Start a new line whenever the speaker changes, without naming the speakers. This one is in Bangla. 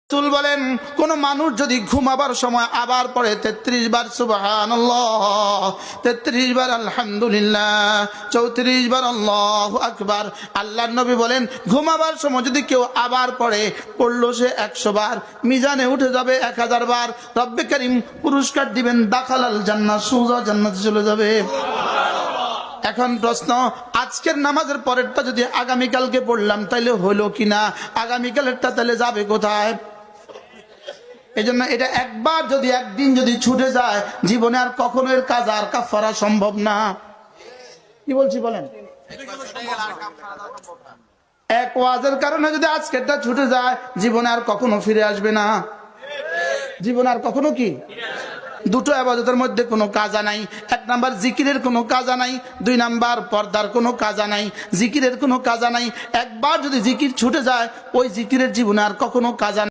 রাসূল বলেন কোন মানুষ যদি ঘুমাবার সময় আবার পড়ে 33 বার সুবহানাল্লাহ, 33 বার আলহামদুলিল্লাহ, 34 বার আল্লাহু আকবার, আল্লাহর নবী বলেন ঘুমাবার সময় যদি কেউ আবার পড়লো সে 100 বার, মিজানে উঠে যাবে 1000 বার, রব্বে কারীম পুরস্কার দিবেন, দাখালাল জান্নাহ, সোজা জান্নাতে চলে যাবে। এখন প্রশ্ন, আজকের নামাজের পরেরটা যদি আগামীকালকে পড়লাম তাহলে হলো কিনা? আগামীকালেরটা তাহলে যাবে কোথায়? এই জন্য এটা একবার যদি একদিন যদি ছুটে যায় জীবনে আর কখনো এর কাজা আর কাফারা সম্ভব না। কি বলছি বলেন? এক ওয়াজের কারণে যদি আজকেরটা ছুটে যায় জীবনে আর কখনো ফিরে আসবে না। জীবনে আর কখনো কি? দুটো ইবাদতের মধ্যে কোনো কাজা নাই। এক নাম্বার জিকিরের কোনো কাজা নাই, 2 নাম্বার পর্দার কোনো কাজা নাই, জিকিরের কোনো কাজা নাই। একবার যদি জিকির ছুটে যায় ওই জিকিরের জীবনে আর কখনো কাজা